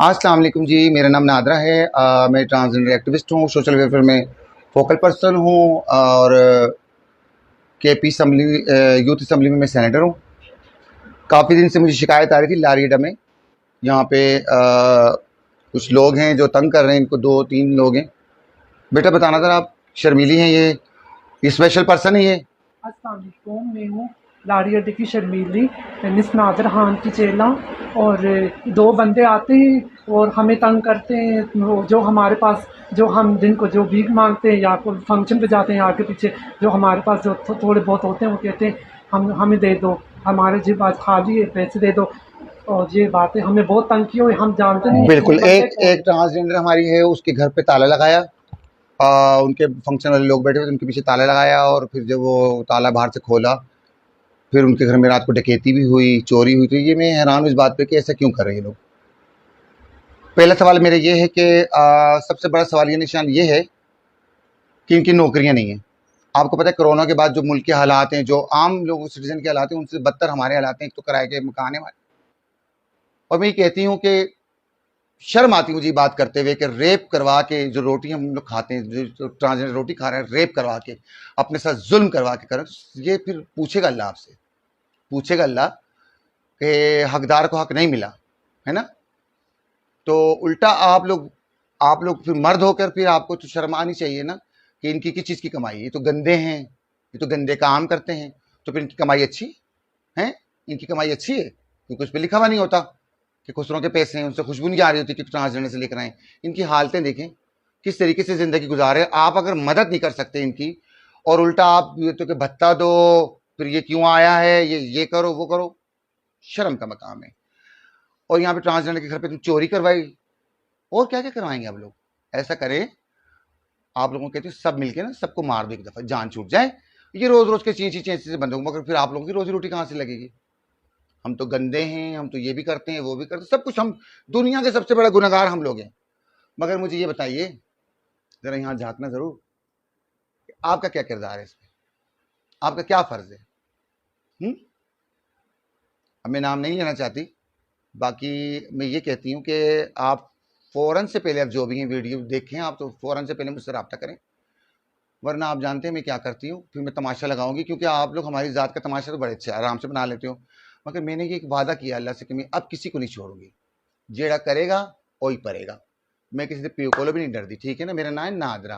अस्सलाम वालेकुम जी, मेरा नाम नादरा है। मैं ट्रांसजेंडर एक्टिविस्ट हूँ, सोशल वेलफेयर में फोकल पर्सन हूँ और केपी असम्बली यूथ असम्बली में मैं सेनेटर हूँ। काफ़ी दिन से मुझे शिकायत आ रही थी लारियडा में। यहाँ पे कुछ लोग हैं जो तंग कर रहे हैं इनको, 2-3 लोग हैं। बेटा बताना था, आप शर्मीली हैं, ये स्पेशल पर्सन है ये? अस्सलाम वालेकुम, मैं हूँ लाड़ियाडी की शर्मीली मिस नादर खान की चेला। और दो बंदे आते हैं और हमें तंग करते हैं। जो हमारे पास, जो हम जिनको जो भीख मांगते हैं या कोई फंक्शन पे जाते हैं आगे पीछे, जो हमारे पास जो थोड़े बहुत होते हैं वो कहते हैं हमें दे दो, हमारे जेब आज खाली है, पैसे दे दो। और ये बातें हमें बहुत तंग की हुई, हम जानते नहीं ये बिल्कुल। बंदे एक कौन एक हैं। ट्रांसजेंडर हमारी है, उसके घर पे ताला लगाया। उनके फंक्शन वाले लोग बैठे हुए थे, उनके पीछे ताला लगाया और फिर जब वो ताला बाहर से खोला, फिर उनके घर में रात को डकैती भी हुई, चोरी हुई। तो ये मैं हैरान हूँ इस बात पे कि ऐसा क्यों कर रहे हैं ये लोग। पहला सवाल मेरा ये है कि सबसे बड़ा सवाल ये निशान ये है कि इनकी नौकरियां नहीं है। आपको पता है कोरोना के बाद जो मुल्क के हालात हैं, जो आम लोगों सिटीजन के हालात हैं, उनसे बदतर हमारे हालात हैं। एक तो किराए के मकान है हमारे। और मैं ये कहती हूँ कि शर्म आती है मुझे ये बात करते हुए कि रेप करवा के जो रोटी हम लोग खाते हैं, जो ट्रांसजेंडर रोटी खा रहे हैं, रेप करवा के अपने साथ जुल्म करवा के करें, तो ये फिर पूछेगा अल्लाह आपसे, पूछेगा अल्लाह कि हकदार को हक नहीं मिला, है ना? तो उल्टा आप लोग फिर मर्द होकर फिर आपको तो शर्म आनी चाहिए ना कि इनकी किस चीज़ की कमाई है। ये तो गंदे हैं, ये तो गंदे काम करते हैं, तो फिर इनकी कमाई अच्छी है? इनकी कमाई अच्छी है क्योंकि उस पर लिखा हुआ नहीं होता कि खुसरों के पैसे हैं, उनसे खुशबू नहीं आ रही होती कि ट्रांसजेंडर से लेकर आए। इनकी हालतें देखें किस तरीके से ज़िंदगी गुजार रहे हैं। आप अगर मदद नहीं कर सकते इनकी और उल्टा आप ये तो कि भत्ता दो, फिर ये क्यों आया है, ये करो वो करो, शर्म का मकाम है। और यहाँ पे ट्रांसजेंडर के घर पे तुम चोरी करवाई, और क्या क्या करवाएंगे आप लोग? ऐसा करें, आप लोगों को कहते हैं सब मिलके ना सबको मार दो, एक दफा जान छूट जाए। ये रोज रोज के चींची चींची से बंद होंगे, मगर फिर आप लोगों की रोजी रोटी कहाँ से लगेगी? हम तो गंदे हैं, हम तो ये भी करते हैं वो भी करते हैं, सब कुछ हम, दुनिया के सबसे बड़ा गुनहगार हम लोग हैं। मगर मुझे ये बताइए, जरा यहाँ झांकना जरूर, आपका क्या किरदार है इसमें, आपका क्या फर्ज है? अब मैं नाम नहीं लेना चाहती। बाकी मैं ये कहती हूँ कि आप फौरन से पहले, आप जो भी हैं वीडियो देखें, आप तो फौरन से पहले मुझसे रब्ता करें, वरना आप जानते हैं मैं क्या करती हूँ, फिर मैं तमाशा लगाऊंगी। क्योंकि आप लोग हमारी ज़ात का तमाशा तो बड़े अच्छे आराम से बना लेते हो, मगर मैंने ये एक वादा किया अल्लाह से कि मैं अब किसी को नहीं छोड़ूंगी। जेड़ा करेगा वही पड़ेगा। मैं किसी से पियो कोलो भी नहीं डरती, ठीक है ना? मेरा नाम है नादरा।